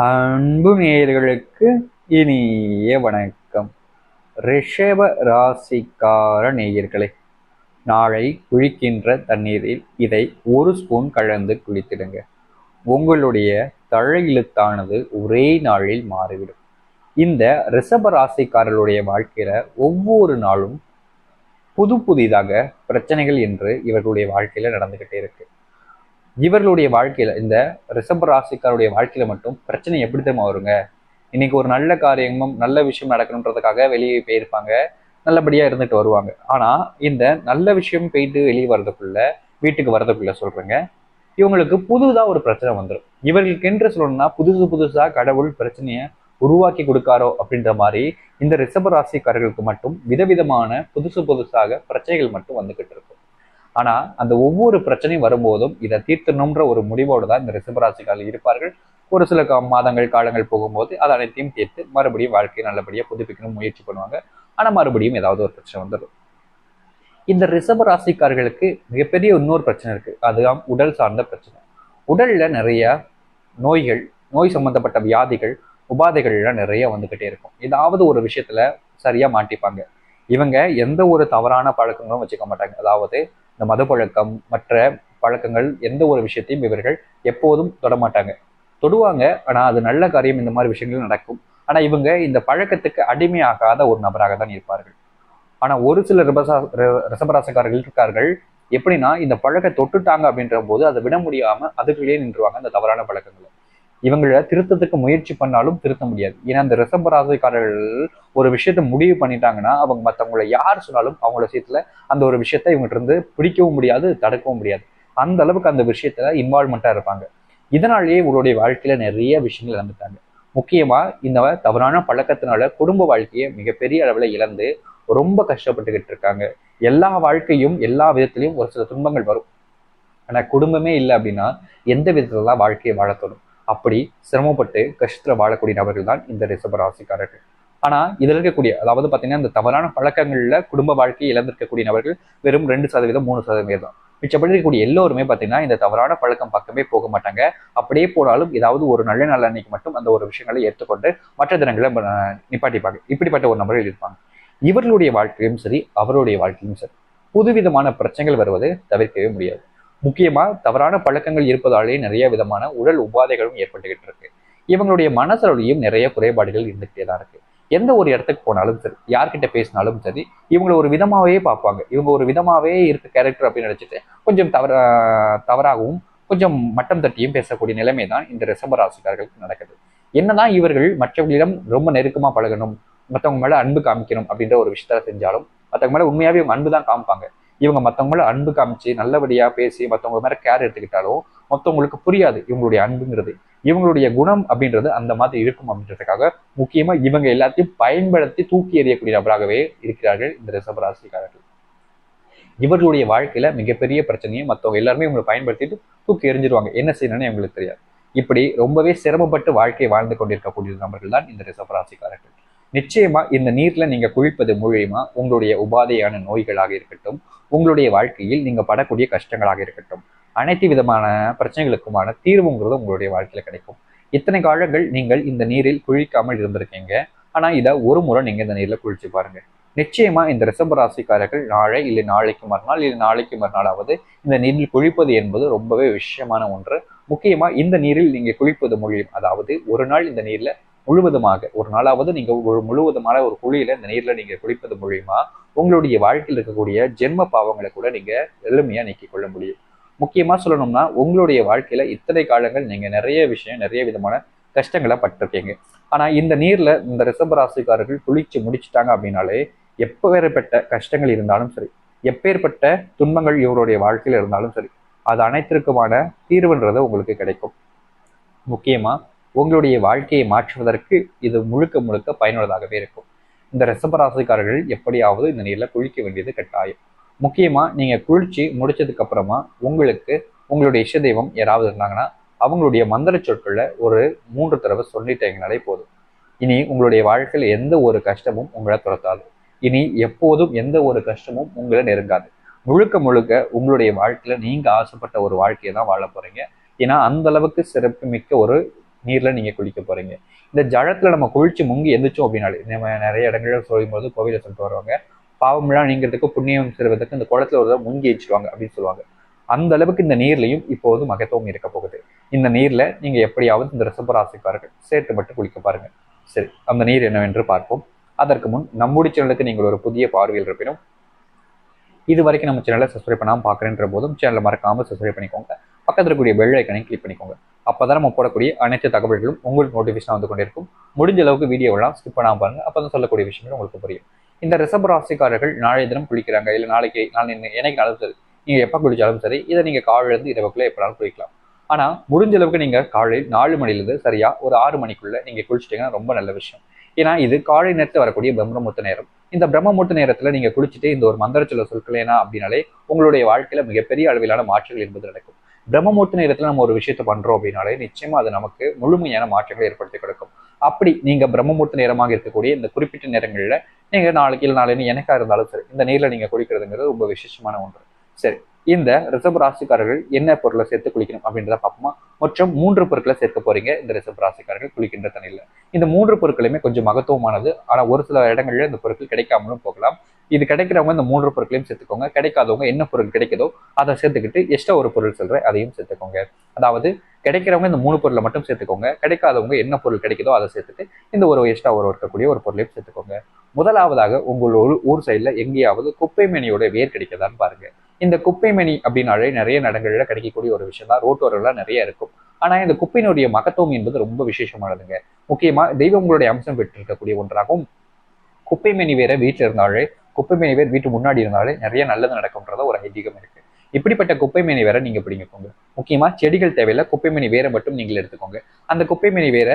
அன்பு நேயர்களுக்கு இனிய வணக்கம். ரிஷப ராசிக்கார நேயர்களே, நாளை குளிக்கின்ற தண்ணீரில் இதை 1 ஸ்பூன் கலந்து குளித்திடுங்க. உங்களுடைய தலையெழுத்தானது ஒரே நாளில் மாறிவிடும். இந்த ரிஷப ராசிக்காரர்களுடைய வாழ்க்கையில ஒவ்வொரு நாளும் புதிதாக பிரச்சனைகள் என்று இவர்களுடைய வாழ்க்கையில நடந்துகிட்டே இருக்கு. இவர்களுடைய வாழ்க்கையில இந்த ரிஷப ராசிக்காருடைய வாழ்க்கையில மட்டும் பிரச்சனை எப்படி தெரியுமா வருங்க? இன்னைக்கு ஒரு நல்ல காரியமும் நல்ல விஷயம் நடக்கணுன்றதுக்காக வெளியே போயிருப்பாங்க, நல்லபடியா இருந்துட்டு வருவாங்க. ஆனா இந்த நல்ல விஷயம் போயிட்டு வெளியே வர்றதுக்குள்ள, வீட்டுக்கு வர்றதுக்குள்ள சொல்றேங்க, இவங்களுக்கு புதுதா ஒரு பிரச்சனை வந்துடும். இவர்களுக்கு என்று சொல்லணும்னா புதுசா கடவுள் பிரச்சனையை உருவாக்கி கொடுக்காரோ அப்படின்ற மாதிரி இந்த ரிஷப ராசிக்காரர்களுக்கு மட்டும் விதவிதமான புதுசாக பிரச்சனைகள் மட்டும் வந்துகிட்டு இருக்கும். ஆனா அந்த ஒவ்வொரு பிரச்சனையும் வரும்போதும் இதை தீர்த்தணும்ன்ற ஒரு முடிவோடு தான் இந்த ரிஷபராசிக்காரர்கள் இருப்பார்கள். ஒரு சில மாதங்கள் காலங்கள் போகும்போது அது அனைத்தையும் தீர்த்து மறுபடியும் வாழ்க்கையை நல்லபடியா புதுப்பிக்கணும் முயற்சி பண்ணுவாங்க. ஆனா மறுபடியும் ஏதாவது ஒரு பிரச்சனை வந்துடும். இந்த ரிஷபராசிக்காரர்களுக்கு மிகப்பெரிய இன்னொரு பிரச்சனை இருக்கு. அதுதான் உடல் சார்ந்த பிரச்சனை. உடல்ல நிறைய நோய்கள், நோய் சம்பந்தப்பட்ட வியாதிகள், உபாதைகள் எல்லாம் நிறைய வந்துகிட்டே இருக்கும். ஏதாவது ஒரு விஷயத்துல சரியா மாட்டிப்பாங்க. இவங்க எந்த ஒரு தவறான பழக்கங்களும் வச்சுக்க மாட்டாங்க. அதாவது இந்த மது பழக்கம், மற்ற பழக்கங்கள், எந்த ஒரு விஷயத்தையும் இவர்கள் எப்போதும் தொடமாட்டாங்க. தொடுவாங்க, ஆனா அது நல்ல காரியம், இந்த மாதிரி விஷயங்கள் நடக்கும். ஆனா இவங்க இந்த பழக்கத்துக்கு அடிமையாகாத ஒரு நபராக தான் இருப்பார்கள். ஆனா ஒரு சில ரிஷபராசிக்காரர்கள் இருக்கார்கள், எப்படின்னா இந்த பழக்கத்தை தொட்டுட்டாங்க அப்படின்ற போது அதை விட முடியாம அதுக்குள்ளேயே நின்றுவாங்க அந்த தவறான பழக்கங்களை. இவங்களை திருத்தத்துக்கு முயற்சி பண்ணாலும் திருத்த முடியாது. ஏன்னா இந்த ரிஷப ராசிக்காரர்கள் ஒரு விஷயத்த முடிவு பண்ணிட்டாங்கன்னா அவங்க மற்றவங்களை யார் சொன்னாலும் அவங்களோட விஷயத்துல அந்த ஒரு விஷயத்த இவங்ககிட்ட இருந்து பிடிக்கவும் முடியாது, தடுக்கவும் முடியாது. அந்த அளவுக்கு அந்த விஷயத்துல இன்வால்மெண்டா இருப்பாங்க. இதனாலேயே இவங்களுடைய வாழ்க்கையில நிறைய விஷயங்கள் இழந்துட்டாங்க. முக்கியமா இந்த தவறான பழக்கத்தினால குடும்ப வாழ்க்கையை மிகப்பெரிய அளவுல இழந்து ரொம்ப கஷ்டப்பட்டுக்கிட்டு இருக்காங்க. எல்லா வாழ்க்கையும் எல்லா விதத்திலையும் ஒரு சில துன்பங்கள் வரும். ஆனா குடும்பமே இல்லை அப்படின்னா எந்த விதத்துல தான் வாழ்க்கையை வாழத்தோடும். அப்படி சிரமப்பட்டு கஷ்டத்துல வாழக்கூடிய நபர்கள் தான் இந்த ரிஷப ராசிக்காரர்கள். ஆனா இதுல இருக்கக்கூடிய, அதாவது பாத்தீங்கன்னா இந்த தவறான பழக்கங்கள்ல குடும்ப வாழ்க்கையை இழந்திருக்கக்கூடிய நபர்கள் வெறும் 2%, 3% தான். மிச்சப்படி இருக்கக்கூடிய எல்லோருமே பாத்தீங்கன்னா இந்த தவறான பழக்கம் பக்கமே போக மாட்டாங்க. அப்படியே போனாலும் ஏதாவது ஒரு நல்ல நாள் அன்னைக்கு மட்டும் அந்த ஒரு விஷயங்களை ஏற்றுக்கொண்டு மற்ற தினங்களை நிப்பாட்டிப்பாங்க. இப்படிப்பட்ட ஒரு நபர்கள் இருப்பாங்க. இவர்களுடைய வாழ்க்கையும் சரி, அவருடைய வாழ்க்கையும் சரி, புதுவிதமான பிரச்சனைகள் வருவது தவிர்க்கவே முடியாது. முக்கியமா தவறான பழக்கங்கள் இருப்பதாலே நிறைய விதமான உடல் உபாதைகளும் ஏற்பட்டுகிட்டு இருக்கு. இவங்களுடைய மனசளவுலையும் நிறைய குறைபாடுகள் இருந்துகிட்டே தான் இருக்கு. எந்த ஒரு இடத்துக்கு போனாலும் சரி, யார்கிட்ட பேசினாலும் சரி, இவங்களை ஒரு விதமாவே பார்ப்பாங்க. இவங்க ஒரு விதமாவே இருக்க கேரக்டர் அப்படின்னு நினைச்சிட்டு கொஞ்சம் தவறாகவும் கொஞ்சம் மட்டம் தட்டியும் பேசக்கூடிய நிலைமை தான் இந்த ரிஷபராசிக்காரர்களுக்கு நடக்குது. என்னதான் இவர்கள் மற்றவர்களிடம் ரொம்ப நெருக்கமா பழகணும், மற்றவங்க மேல அன்பு காமிக்கணும் அப்படின்ற ஒரு விஷயத்த செஞ்சாலும் மற்றவங்க மேல உண்மையாவே இவங்க அன்பு தான் காமிப்பாங்க. இவங்க மற்றவங்க மேல அன்பு காமிச்சு நல்லபடியா பேசி மற்றவங்க மேல கேர் எடுத்துக்கிட்டாலும் மற்றவங்களுக்கு புரியாது இவங்களுடைய அன்புங்கிறது. இவங்களுடைய குணம் அப்படின்றது அந்த மாதிரி இருக்கும் அப்படின்றதுக்காக முக்கியமா இவங்க எல்லாத்தையும் பயன்படுத்தி தூக்கி எறியக்கூடிய நபராகவே இருக்கிறார்கள் இந்த ரிஷபராசிக்காரர்கள். இவர்களுடைய வாழ்க்கையில மிகப்பெரிய பிரச்சனையை மற்றவங்க எல்லாருமே இவங்களை பயன்படுத்திட்டு தூக்கி எறிஞ்சிருவாங்க. என்ன செய்யணும்னு எங்களுக்கு தெரியாது. இப்படி ரொம்பவே சிரமப்பட்டு வாழ்க்கையை வாழ்ந்து கொண்டிருக்கக்கூடிய நபர்கள் தான் இந்த ரிஷபராசிக்காரர்கள். நிச்சயமா இந்த நீர்ல நீங்க குளிப்பது மூலியமா உங்களுடைய உபாதையான நோய்களாக இருக்கட்டும், உங்களுடைய வாழ்க்கையில் நீங்க படக்கூடிய கஷ்டங்களாக இருக்கட்டும், அனைத்து விதமான பிரச்சனைகளுக்குமான தீர்வுங்கிறது உங்களுடைய வாழ்க்கையில கிடைக்கும். இத்தனை காலங்கள் நீங்கள் இந்த நீரில் குளிக்காமல் இருந்திருக்கீங்க. ஆனா இதை ஒரு முறை நீங்க இந்த நீர்ல குளிச்சு பாருங்க. நிச்சயமா இந்த ரிஷப ராசிக்காரர்கள் நாளை இல்லை நாளைக்கு மறுநாள் இல்லை நாளைக்கு மறுநாளாவது இந்த நீரில் குளிப்பது என்பது ரொம்பவே விஷயமான ஒன்று. முக்கியமா இந்த நீரில் நீங்க குளிப்பது மூலியம், அதாவது ஒரு நாள் இந்த நீர்ல முழுவதுமாக ஒரு நாளாவது நீங்க ஒரு முழுவதுமான ஒரு குழியில இந்த நீர்ல நீங்க குளிப்பது மூலியமா உங்களுடைய வாழ்க்கையில் இருக்கக்கூடிய ஜென்ம பாவங்களை கூட நீங்க எளிமையா நீக்கிக் கொள்ள முடியும். முக்கியமா சொல்லணும்னா உங்களுடைய வாழ்க்கையில இத்தனை காலங்கள் நீங்க நிறைய விஷயம் நிறைய விதமான கஷ்டங்களை பட்டிருக்கீங்க. ஆனா இந்த நீர்ல இந்த ரிஷபராசிக்காரர்கள் குளிச்சு முடிச்சுட்டாங்க அப்படின்னாலே எப்பேற்பட்ட கஷ்டங்கள் இருந்தாலும் சரி, எப்பேற்பட்ட துன்பங்கள் இவருடைய வாழ்க்கையில இருந்தாலும் சரி, அது அனைத்திற்குமான தீர்வுன்றது உங்களுக்கு கிடைக்கும். முக்கியமா உங்களுடைய வாழ்க்கையை மாற்றுவதற்கு இது முழுக்க பயனுள்ளதாகவே இருக்கும். இந்த ரிஷபராசிக்காரர்கள் எப்படியாவது இந்த நீர்ல குளிக்க வேண்டியது கட்டாயம். முக்கியமா நீங்க குளிச்சு முடிச்சதுக்கு அப்புறமா உங்களுக்கு உங்களுடைய இஷ்ட தெய்வம் யாராவது இருந்தாங்கன்னா அவங்களுடைய மந்திர சொற்களை ஒரு 3 தடவை சொல்லிட்டீங்கனாலே போதும். இனி உங்களுடைய வாழ்க்கையில் எந்த ஒரு கஷ்டமும் உங்களை துரத்தாது. இனி எப்போதும் எந்த ஒரு கஷ்டமும் உங்களை நெருங்காது. முழுக்க உங்களுடைய வாழ்க்கையில நீங்க ஆசைப்பட்ட ஒரு வாழ்க்கையை தான் வாழ போறீங்க. ஏன்னா அந்த அளவுக்கு சிறப்பு மிக்க ஒரு நீர்ல நீங்க குளிக்க போறீங்க. இந்த ஜலத்துல நம்ம குளிச்சு முங்கி எந்திரிச்சோம் அப்படின்னாலே, நம்ம நிறைய இடங்கள்ல சொல்லும்போது கோவில சொல்லிட்டு வருவாங்க, பாவம்லாம் நீங்கிறதுக்கு புண்ணியம் பெறுவதற்கு இந்த குளத்துல ஒரு தடவை முங்கி வச்சுருவாங்க அப்படின்னு சொல்லுவாங்க. அந்த அளவுக்கு இந்த நீர்லையும் இப்போது மகத்துவம் இருக்க போகுது. இந்த நீர்ல நீங்க எப்படியாவது இந்த ரிஷபராசிக்காரர்கள் சேர்த்து மட்டும் குளிக்க பாருங்க. சரி, அந்த நீர் என்னவென்று பார்ப்போம். அதற்கு முன் நம்முடைய சேனலுக்கு நீங்கள் ஒரு புதிய பார்வையில் இருப்பினும், இது வரைக்கும் நம்ம சேனலை சப்ஸ்கிரைப் பண்ணாமல் பார்க்குறேன்ற போதும் சேனலை மறக்காமல் சப்ஸ்கிரைப் பண்ணிக்கோங்க. பக்கத்தில் இருக்கக்கூடிய பெல் ஐக்கனையும் கிளிக் பண்ணிக்கோங்க. அப்பதான் நம்ம போடக்கூடிய அனைத்து தகவல்களும் உங்களுக்கு நோட்டிஃபிகேஷன் வந்து கொண்டிருக்கும். முடிஞ்ச அளவுக்கு வீடியோவெல்லாம் ஸ்கிப் பண்ணாமல் பாருங்க. அப்பதான் சொல்லக்கூடிய விஷயங்கள் உங்களுக்கு புரியும். இந்த ரிஷப ராசிக்காரர்கள் நாளைய தினம் குளிக்கிறாங்க, இல்லை நாளைக்கு எனக்கு நாளும் சரி, நீங்க எப்ப குளிச்சாலும் சரி, இதை நீங்க காலையிலிருந்து இரவுக்குள்ள எப்பனாலும் குளிக்கலாம். ஆனா முடிஞ்ச அளவுக்கு நீங்க காலையில் 4 மணிலிருந்து சரியா ஒரு 6 மணிக்குள்ள நீங்க குளிச்சிட்டீங்கன்னா ரொம்ப நல்ல விஷயம். ஏன்னா இது காலை நேரத்தில் வரக்கூடிய பிரம்மமுகூர்த்த நேரம். இந்த பிரம்மமுகூர்த்த நேரத்துல நீங்க குளிச்சுட்டு இந்த ஒரு மந்திரச்சொல்ல சொல்லேனா அப்படின்னாலே உங்களுடைய வாழ்க்கையில மிகப்பெரிய அளவிலான மாற்றங்கள் என்பது நடக்கும். பிரம்மமுகூர்த்த நேரத்துல நம்ம ஒரு விஷயத்த பண்றோம் அப்படின்னாலே நிச்சயமா அது நமக்கு முழுமையான மாற்றங்களை ஏற்படுத்தி கொடுக்கும். அப்படி நீங்க பிரம்மமுகூர்த்த நேரமாக இருக்கக்கூடிய இந்த குறிப்பிட்ட நேரங்கள்ல நீங்க நாளைக்கு இல்லை நாளைக்கு எனக்கா இருந்தாலும் சரி, இந்த நீர்ல நீங்க குளிக்கிறதுங்கிறது ரொம்ப விசேஷமான ஒன்று. சரி, இந்த ரிஷப ராசிக்காரர்கள் என்ன பொருளை சேர்த்து குளிக்கணும் அப்படின்றத பார்ப்போமா. மொத்தம் 3 பொருட்களை சேர்க்க போறீங்க இந்த ரிஷப ராசிக்காரர்கள் குளிக்கின்ற தண்ணியில. இந்த 3 பொருட்களுமே கொஞ்சம் மகத்துவமானது. ஆனா ஒரு சில இடங்கள்ல இந்த பொருட்கள் கிடைக்காமலும் போகலாம். இது கிடைக்கிறவங்க இந்த 3 பொருட்களையும் சேர்த்துக்கோங்க. கிடைக்காதவங்க என்ன பொருள் கிடைக்குதோ அதை சேர்த்துக்கிட்டு எக்ஸ்ட்ரா ஒரு பொருள் சொல்றேன், அதையும் சேர்த்துக்கோங்க. அதாவது கிடைக்கிறவங்க இந்த 3 பொருளை மட்டும் சேர்த்துக்கோங்க. கிடைக்காதவங்க என்ன பொருள் கிடைக்குதோ அதை சேர்த்துட்டு இந்த ஒரு எக்ஸ்ட்ரா இருக்கக்கூடிய ஒரு பொருளையும் சேர்த்துக்கோங்க. முதலாவதாக உங்களோட ஊர் சைட்ல எங்கேயாவது குப்பை மேனியோட வேர் கிடைக்குதான்னு பாருங்க. இந்த குப்பை மேனி அப்படின்னாலே நிறைய இடங்கள்ல கிடைக்கக்கூடிய ஒரு விஷயம் தான். ரோட்டோரெல்லாம் நிறைய இருக்கும். ஆனா இந்த குப்பையினுடைய மகத்துவம் என்பது ரொம்ப விசேஷமானதுங்க. முக்கியமா தெய்வங்களுடைய அம்சம் பெற்று இருக்கக்கூடிய ஒன்றாகும். குப்பை மேனி வேற வீட்டுல இருந்தாலே, குப்பை மேனி வேர் வீட்டு முன்னாடி இருந்தாலே நிறைய நல்லது நடக்கும்ன்றத ஒரு ஐதீகம் இருக்கு. இப்படிப்பட்ட குப்பை மேனி வேற நீங்க பிடிங்கிக்கோங்க. முக்கியமா செடிகள் தேவையில்ல, குப்பை மேனி வேற மட்டும் நீங்கள் எடுத்துக்கோங்க. அந்த குப்பை மேனி வேற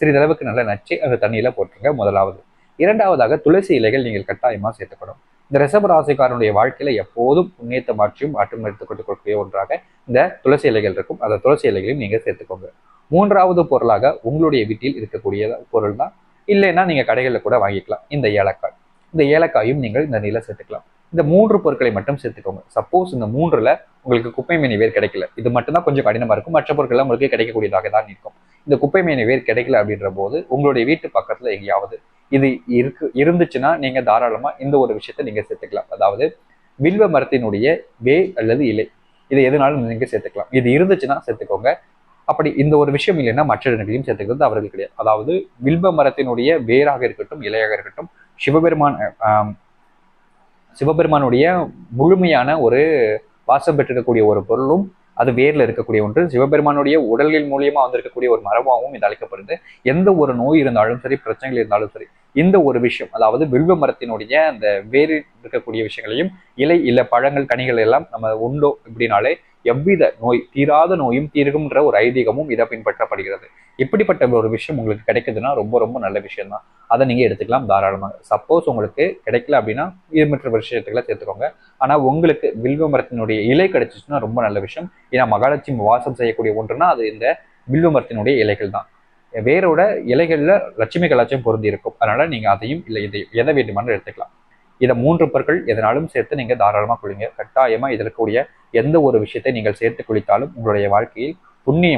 சிறிதளவுக்கு நல்லா நச்சு அந்த தண்ணியில போட்டுருங்க முதலாவது. இரண்டாவதாக துளசி இலைகள் நீங்கள் கட்டாயமா சேர்த்துக்கணும். இந்த ரிஷப ராசிக்காரனுடைய வாழ்க்கையில எப்போதும் புண்ணியத்தை மாற்றியும் மாற்றம் எடுத்துக்கொண்டு கொடுக்கக்கூடிய ஒன்றாக இந்த துளசி இலைகள் இருக்கும். அந்த துளசி இலைகளையும் நீங்க சேர்த்துக்கோங்க. மூன்றாவது பொருளாக உங்களுடைய வீட்டில் இருக்கக்கூடிய பொருள் தான், இல்லைன்னா நீங்க கடைகளில் கூட வாங்கிக்கலாம், இந்த ஏலக்காய். இந்த ஏலக்காயும் நீங்கள் இந்த நீல சேர்த்துக்கலாம். இந்த 3 பொருட்களை மட்டும் சேர்த்துக்கோங்க. சப்போஸ் இந்த 3ல உங்களுக்கு குப்பை மேனி வேர் கிடைக்கல, இது மட்டும்தான் கொஞ்சம் கடினமா இருக்கும், மற்ற பொருட்கள் உங்களுக்கு கிடைக்கக்கூடியதாக தான் இருக்கும். இந்த குப்பை மேனி வேர் கிடைக்கல அப்படின்ற போது உங்களுடைய வீட்டு பக்கத்துல எங்கேயாவது இது இருந்துச்சுன்னா நீங்க தாராளமா இந்த ஒரு விஷயத்த நீங்க சேர்த்துக்கலாம். அதாவது வில்வ மரத்தினுடைய வேர் அல்லது இலை, இதை எதுனாலும் நீங்க சேர்த்துக்கலாம். இது இருந்துச்சுன்னா சேர்த்துக்கோங்க. அப்படி இந்த ஒரு விஷயம் இல்லைன்னா மற்ற இடங்களையும் சேர்த்துக்கிறது அவர்கள் கிடையாது. அதாவது வில்வ மரத்தினுடைய வேராக இருக்கட்டும், இலையாக இருக்கட்டும், சிவபெருமானுடைய முழுமையான ஒரு வாசம் பெற்றிருக்கக்கூடிய ஒரு பொருளும், அது வேர்ல இருக்கக்கூடிய ஒன்று. சிவபெருமானுடைய உடலில் மூலியமா வந்திருக்கக்கூடிய ஒரு மரபாகவும் இது அழைக்கப்படுது. எந்த ஒரு நோய் இருந்தாலும் சரி, பிரச்சனைகள் இருந்தாலும் சரி, இந்த ஒரு விஷயம், அதாவது வில்வ மரத்தினுடைய அந்த வேரில் இருக்கக்கூடிய விஷயங்களையும், இலை இல்ல பழங்கள் கனிகள் எல்லாம் நம்ம உண்டோ இப்படினாலே எவ்வித நோய், தீராத நோயும் தீர்க்கும்ன்ற ஒரு ஐதீகமும் இதை பின்பற்றப்படுகிறது. இப்படிப்பட்ட ஒரு விஷயம் உங்களுக்கு கிடைக்குதுன்னா ரொம்ப ரொம்ப நல்ல விஷயம் தான். அதை நீங்க எடுத்துக்கலாம் தாராளமாக. சப்போஸ் உங்களுக்கு கிடைக்கல அப்படின்னா இது மற்ற விஷயத்துக்களை சேர்த்துக்கோங்க. ஆனா உங்களுக்கு வில்வ மரத்தினுடைய இலை கிடைச்சிச்சுன்னா ரொம்ப நல்ல விஷயம். ஏன்னா மகாலட்சுமி வாசம் செய்யக்கூடிய ஒன்றுனா அது இந்த வில்வ மரத்தினுடைய இலைகள் தான். வேரோட இலைகள்ல லட்சுமி கலாச்சம் பொருந்தி இருக்கும். அதனால நீங்க அதையும் இல்லை இதையும் எதை வேண்டுமானாலும் எடுத்துக்கலாம். இதை 3 பொருட்கள் எதனாலும் சேர்த்து நீங்க தாராளமா குளிங்க. கட்டாயமா இதில் இருக்கக்கூடிய எந்த ஒரு விஷயத்தை நீங்கள் சேர்த்து குளித்தாலும் உங்களுடைய வாழ்க்கையில் புண்ணியமும்